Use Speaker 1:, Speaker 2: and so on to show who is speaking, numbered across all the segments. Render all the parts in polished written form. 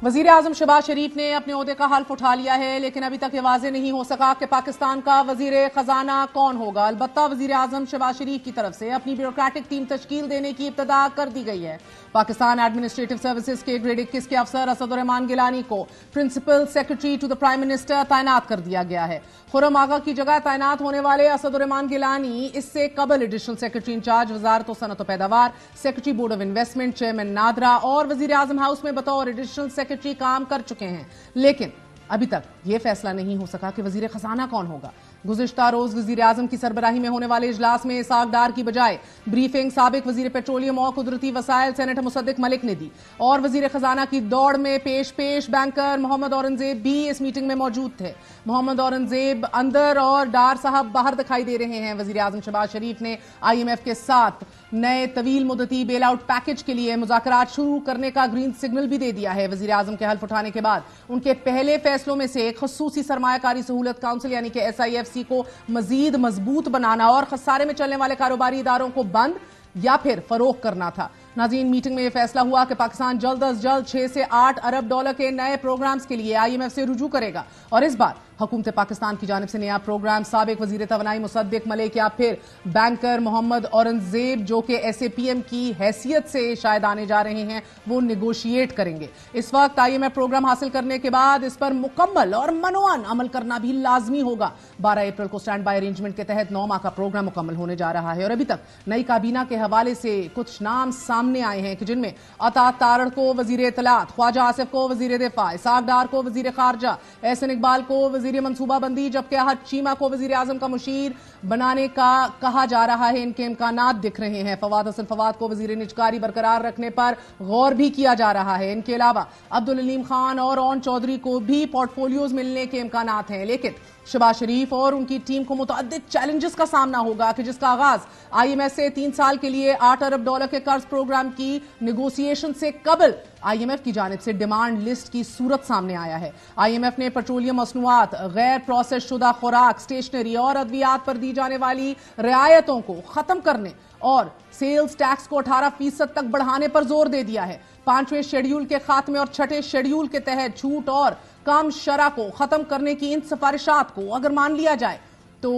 Speaker 1: वजीर आजम शहबाज शरीफ ने अपने ओहदे का हल्फ उठा लिया है, लेकिन अभी तक ये वाज़ेह नहीं हो सका कि पाकिस्तान का वजीर खजाना कौन होगा। अलबत्ता वजीर आजम शहबाज शरीफ की तरफ से अपनी ब्यूरोक्रेटिक टीम तश्कील देने की इब्तिदा कर दी गई है। पाकिस्तान एडमिनिस्ट्रेटिव सर्विसेज के ग्रेड 21 के अफसर असदुर्रहमान गिलानी को principal secretary to the prime minister तैनात कर दिया गया है। खुर्रम आगा की जगह तैनात होने वाले असदुर्रहमान गिलानी इससे कबल एडिशनल सेक्रेटरी इंचार्ज वजारत सनत व पैदावार, secretary board of investment, chairman NADRA और वजीर आजम हाउस में बतौर एडिशनल सेक्रेटरी काम कर चुके हैं। लेकिन अभी तक ये फैसला नहीं हो सका कि वजीर खजाना कौन होगा। गुज़िश्ता रोज वजीर आजम की सरबराही में होने वाले इजलास में इसाक डार की बजाय ब्रीफिंग साबिक वजीर पेट्रोलियम और कुदरती वसाइल सेनेटर मुसद्दिक मलिक ने दी और वजीर खजाना की दौड़ में पेश बैंकर मोहम्मद औरंगजेब भी इस मीटिंग में मौजूद थे। मोहम्मद औरंगजेब अंदर और डार साहब बाहर दिखाई दे रहे हैं। वजीर आजम शहबाज शरीफ ने IMF के साथ नए तवील मुद्दती बेल आउट पैकेज के लिए मुज़ाकरात शुरू करने का ग्रीन सिग्नल भी दे दिया है। वजीर आजम के हल्फ उठाने के बाद उनके पहले फैसलों में से खसूसी सरमायाकारी सहूलत काउंसिल यानी कि SIFC को मजीद मजबूत बनाना और खसारे में चलने वाले कारोबारी इदारों को बंद या फिर फरोख्त करना था। नाज़रीन, मीटिंग में यह फैसला हुआ कि पाकिस्तान जल्द अज जल्द 6 से 8 अरब डॉलर के नए प्रोग्राम्स के लिए IMF से रुजू करेगा और इस बार हुकूमत पाकिस्तान की जानिब से नया प्रोग्राम साबिक वजीर तवानाई मुसद्दिक मलिक या फिर बैंकर मोहम्मद औरंगजेब जो कि SAPM की हैसियत से शायद आने जा रहे हैं, वो निगोशिएट करेंगे। इस वक्त IMF प्रोग्राम हासिल करने के बाद इस पर मुकम्मल और मनोअन अमल करना भी लाजमी होगा। 12 अप्रैल को स्टैंड बाय अरेंजमेंट के तहत 9 माह का प्रोग्राम मुकम्मल होने जा रहा है और अभी तक नई काबीना के हवाले से कुछ नाम सामने आए हैं कि जिनमें अता तारड़ को वजीर इत्तलात, ख्वाजा आसिफ को वजीर दिफा, इसाक डार को वजीर खारजा, एहसन इकबाल को वजीर मनसूबाबंदी जबकि अहद चीमा को वजीर आजम का मुशीर बनाने का कहा जा रहा है। इनके इम्कानात दिख रहे हैं। फवाद हसन फवाद को वजीर निजकारी बरकरार रखने पर गौर भी किया जा रहा है। इनके अलावा अब्दुल अलीम खान और ओन चौधरी को भी पोर्टफोलियोज मिलने के इम्कानात हैं। लेकिन शहबाज शरीफ और उनकी टीम को मुतअद्दिद चैलेंजेस का सामना होगा कि जिसका आगाज IMF से 3 साल के लिए 8 अरब डॉलर के कर्ज प्रोग्राम की निगोसिएशन से कबल IMF की जानिब से डिमांड लिस्ट की सूरत सामने आया है। IMF ने पेट्रोलियम मसनूआत, गैर प्रोसेस शुदा खुराक, स्टेशनरी और अद्वियात पर दी जाने वाली रियायतों को खत्म करने और सेल्स टैक्स को 18% तक बढ़ाने पर जोर दे दिया है। 5वें शेड्यूल के खात्मे और 6ठे शेड्यूल के तहत छूट और कम शरह को खत्म करने की इन सिफारिशात को अगर मान लिया जाए तो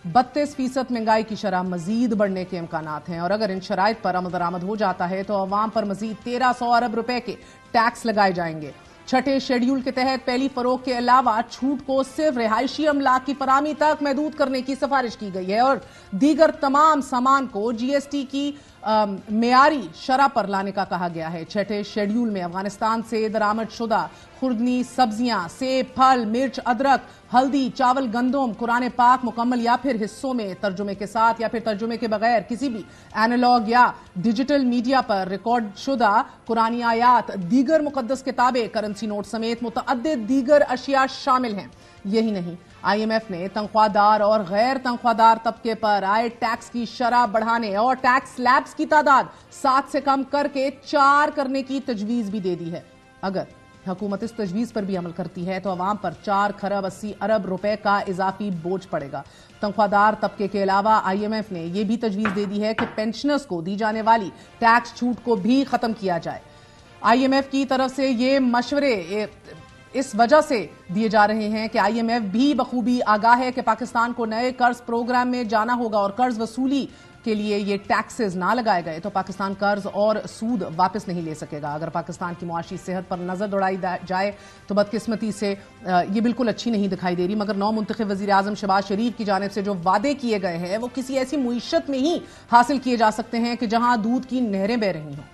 Speaker 1: 32% महंगाई की शरह मजीद बढ़ने के इम्कानात हैं और अगर इन शराइत पर अमल दरामद हो जाता है तो अवाम पर मजीद 1300 अरब रुपए के टैक्स लगाए जाएंगे। 6ठे शेड्यूल के तहत पहली फरोख के अलावा छूट को सिर्फ रिहायशी अमलाक की फरामी तक महदूद करने की सिफारिश की गई है और दीगर तमाम सामान को GST की मेयारी शरह पर लाने का कहा गया है। 6ठे शेड्यूल में अफगानिस्तान से दरामद शुदा खुर्दनी सब्जियां, सेब, फल, मिर्च, अदरक, हल्दी, चावल, गंदम कुरान पाक मुकम्मल या फिर हिस्सों में तर्जुमे के साथ या फिर तर्जुमे के बगैर किसी भी एनालॉग या डिजिटल मीडिया पर रिकॉर्ड शुदा कुरानी आयात, दीगर मुकद्दस किताबें, करेंसी नोट समेत मुतअद्दिद दीगर अशिया शामिल हैं। यही नहीं, IMF ने तनख्वाहदार और गैर तनख्वाहदार तबके पर आए टैक्स की शरह बढ़ाने और टैक्स स्लैब्स की तादाद 7 से कम करके 4 करने की तजवीज भी दे दी है। अगर हुकूमत इस तजवीज पर भी अमल करती है तो अवाम पर 4 खरब 80 अरब रुपए का इजाफी बोझ पड़ेगा। तनख्वाहदार तबके के अलावा IMF ने यह भी तजवीज दे दी है कि पेंशनर्स को दी जाने वाली टैक्स छूट को भी खत्म किया जाए। IMF की तरफ से ये मशवरे इस वजह से दिए जा रहे हैं कि IMF भी बखूबी आगाह है कि पाकिस्तान को नए कर्ज प्रोग्राम में जाना होगा और कर्ज वसूली के लिए ये टैक्सेस ना लगाए गए तो पाकिस्तान कर्ज और सूद वापस नहीं ले सकेगा। अगर पाकिस्तान की मुआशी सेहत पर नजर दौड़ाई जाए तो बदकिस्मती से ये बिल्कुल अच्छी नहीं दिखाई दे रही, मगर नौ मुंतखब वजीर आजम शहबाज शरीफ की जानिब से जो वादे किए गए हैं वो किसी ऐसी मुईशत में ही हासिल किए जा सकते हैं कि जहां दूध की नहरें बह रही हों।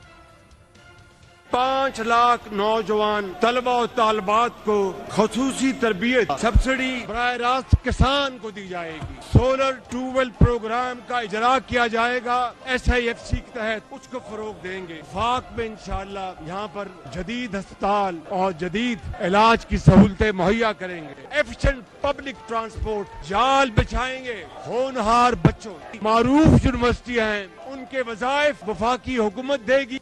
Speaker 2: 5 लाख नौजवान तलबा और तालबात को खसूसी तरबियत सब्सिडी बराह रास्त किसान को दी जाएगी। सोलर ट्यूबवेल प्रोग्राम का इजरा किया जाएगा। SIFC के तहत उसको फरोग देंगे। फाक में इंशाअल्लाह यहाँ पर जदीद अस्पताल और जदीद इलाज की सहूलतें मुहैया करेंगे। एफिशिएंट पब्लिक ट्रांसपोर्ट जाल बिछाएंगे। होनहार बच्चों, मारूफ यूनिवर्सिटी हैं, उनके वज़ाइफ वफाकी हुकूमत देगी।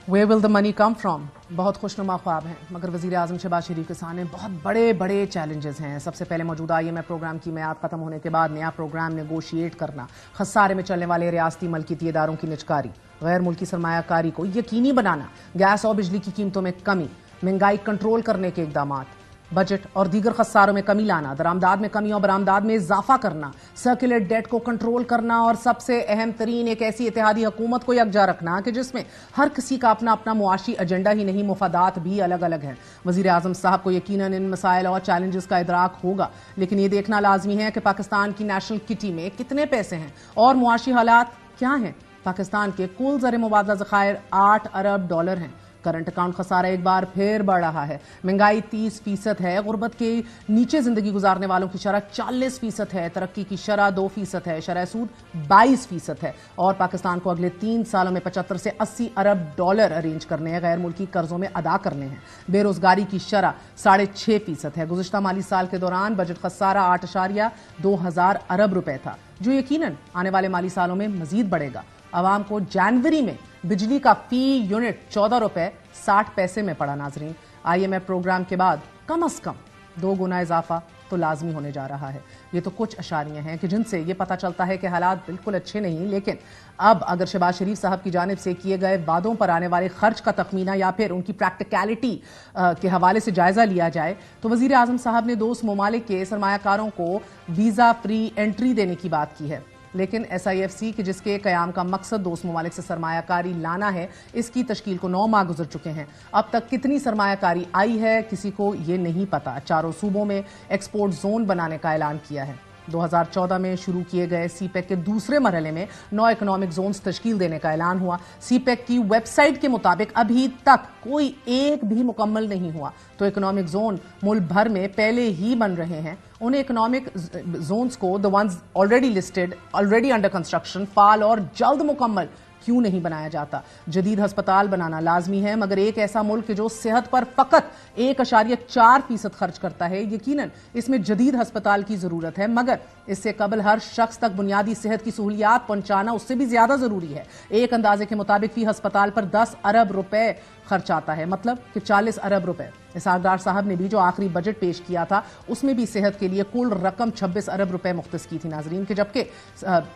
Speaker 1: Where will the money come from? बहुत खुशनुमा ख्वाब हैं, मगर वज़ीर आज़म शहबाज शरीफ के सामने बहुत बड़े बड़े चैलेंजेस हैं। सबसे पहले मौजूदा IMF प्रोग्राम की मियाद खत्म होने के बाद नया प्रोग्राम नेगोशिएट करना, खसारे में चलने वाले रियासती मलकियती इदारों की निजकारी गैर मुल्की सरमायाकारी को यकीनी बनाना, गैस और बिजली की कीमतों में कमी, महंगाई कंट्रोल करने के इकदाम, बजट और दीगर खसारों में कमी लाना, दरामदाद में कमी और बरामदाद में इजाफा करना, सर्कुलेट डेट को कंट्रोल करना और सबसे अहम तरीन एक ऐसी इत्तेहादी हुकूमत को यकजा रखना कि जिसमें हर किसी का अपना अपना मुआशी एजेंडा ही नहीं, मुफादात भी अलग अलग हैं। वज़ीर आज़म साहब को यकीनन इन मसाइल और चैलेंजेस का इदराक होगा, लेकिन ये देखना लाजमी है कि पाकिस्तान की नेशनल किटी में कितने पैसे हैं और मुआशी हालात क्या हैं। पाकिस्तान के कुल ज़र मुबादला ज़खायर $8 अरब हैं। करंट अकाउंट खसारा एक बार फिर बढ़ रहा है। महंगाई 30% है। गुर्बत के नीचे जिंदगी गुजारने वालों की शरह 40% है। तरक्की की शरह 2% है। शरह सूद 22% है। और पाकिस्तान को अगले 3 सालों में 75 से $80 अरब अरेंज करने हैं, गैर मुल्की कर्जों में अदा करने हैं। बेरोजगारी की शरह 6.5% है। गुज़िश्ता माली साल के दौरान बजट खसारा 8.2 अरब रुपए था, जो यकीनन आने वाले माली सालों में मजीद बढ़ेगा। आवाम को जनवरी में बिजली का फी यूनिट 14 रुपए 60 पैसे में पड़ा। नाजरीन, IMF प्रोग्राम के बाद कम अज कम 2 गुना इजाफा तो लाजमी होने जा रहा है। ये तो कुछ अशारियां हैं कि जिनसे ये पता चलता है कि हालात बिल्कुल अच्छे नहीं, लेकिन अब अगर शहबाज शरीफ साहब की जानिब से किए गए वादों पर आने वाले खर्च का तखमीना या फिर उनकी प्रैक्टिकलिटी के हवाले से जायजा लिया जाए तो वजीर आजम साहब ने दोस्त ममालिक के सरमायाकारों को वीजा फ्री एंट्री देने की बात की है, लेकिन SIFC के जिसके कयाम का मकसद दोस्त ममालिक से सरमायाकारी लाना है, इसकी तश्कील को 9 माह गुजर चुके हैं। अब तक कितनी सरमायाकारी आई है किसी को ये नहीं पता। 4 सूबों में एक्सपोर्ट जोन बनाने का ऐलान किया है। 2014 में शुरू किए गए CPEC के दूसरे मरहले में 9 इकोनॉमिक जोन्स तश्कील देने का ऐलान हुआ। CPEC की वेबसाइट के मुताबिक अभी तक कोई एक भी मुकम्मल नहीं हुआ, तो इकोनॉमिक जोन मुल्क भर में पहले ही बन रहे हैं। उन इकोनॉमिक जोन्स को the ones already listed, already under construction, फाल और जल्द मुकम्मल क्यों नहीं बनाया जाता। जदीद हस्पताल बनाना लाजमी है, मगर एक ऐसा मुल्क जो सेहत पर फकत 1.4% खर्च करता है, यकीनन इसमें जदीद हस्पताल की जरूरत है, मगर इससे कबल हर शख्स तक बुनियादी सेहत की सहूलियात पहुंचाना उससे भी ज्यादा जरूरी है। एक अंदाजे के मुताबिक फी हस्पताल पर 10 अरब रुपए खर्च आता है, मतलब कि 40 अरब रुपए। इसहाकडार साहब ने भी जो आखिरी बजट पेश किया था उसमें भी सेहत के लिए कुल रकम 26 अरब रुपए मुख्तस की थी नाजरीन, के जबकि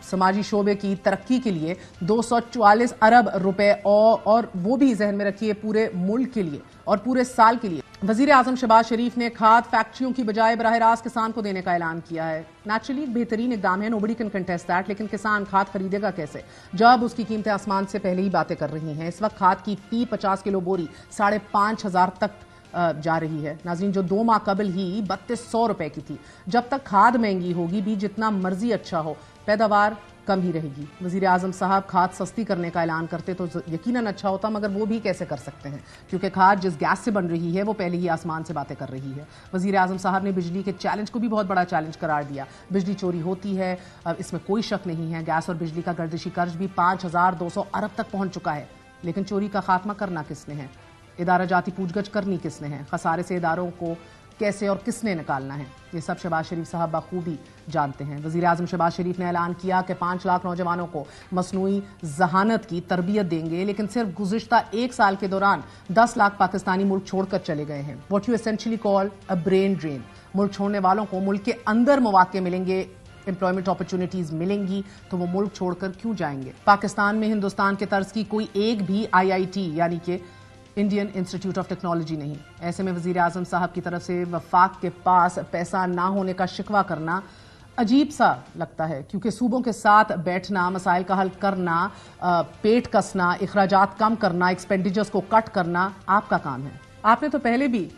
Speaker 1: समाजी शोबे की तरक्की के लिए 244 अरब रुपए और वो भी जहन में रखिए पूरे मुल्क के लिए और पूरे साल के लिए। वजीर आजम शहबाज शरीफ ने खाद फैक्ट्रियों की बजाय बराह रास्त किसान को देने का ऐलान किया है। नेचुरली एक बेहतरीन इकदाम है, नोबडी कैन कंटेस्ट दैट, लेकिन किसान खाद खरीदेगा कैसे जब उसकी कीमतें आसमान से पहले ही बातें कर रही हैं। इस वक्त खाद की फी 50 किलो बोरी 5,500 तक जा रही है नाज़रीन, जो 2 माह कबल ही 3200 रुपए की थी। जब तक खाद महंगी होगी भी जितना मर्जी अच्छा हो, पैदावार कम ही रहेगी। वज़ीर आज़म साहब खाद सस्ती करने का ऐलान करते तो यकीनन अच्छा होता, मगर वो भी कैसे कर सकते हैं क्योंकि खाद जिस गैस से बन रही है वो पहले ही आसमान से बातें कर रही है। वज़ीर आज़म साहब ने बिजली के चैलेंज को भी बहुत बड़ा चैलेंज करार दिया। बिजली चोरी होती है, अब इसमें कोई शक नहीं है। गैस और बिजली का गर्दिशी कर्ज भी 5200 अरब तक पहुंच चुका है, लेकिन चोरी का खात्मा करना किसने है? इदारा जाती पूछगछ करनी किसने है? खसारे से इदारों को कैसे और किसने निकालना है? ये सब शहबाज शरीफ साहब बखूबी जानते हैं। वज़ीर आज़म शहबाज शरीफ ने ऐलान किया कि 5 लाख नौजवानों को मसनूई जहानत की तरबियत देंगे, लेकिन सिर्फ गुज़िश्ता 1 साल के दौरान 10 लाख पाकिस्तानी मुल्क छोड़कर चले गए हैं। What you essentially call a brain drain. मुल्क छोड़ने वालों को मुल्क के अंदर मौके मिलेंगे, एम्प्लॉयमेंट अपॉर्चुनिटीज मिलेंगी, तो वो मुल्क छोड़कर क्यों जाएंगे? पाकिस्तान में हिंदुस्तान के तर्ज की कोई एक भी IIT यानी कि इंडियन इंस्टीट्यूट ऑफ टेक्नोलॉजी नहीं। ऐसे में वज़ीर आज़म साहब की तरफ से वफाक के पास पैसा ना होने का शिकवा करना अजीब सा लगता है, क्योंकि सूबों के साथ बैठना, मसाइल का हल करना, पेट कसना, इखराजात कम करना, एक्सपेंडिचर्स को कट करना आपका काम है। आपने तो पहले भी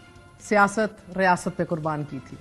Speaker 1: सियासत रियासत पे कुर्बान की थी।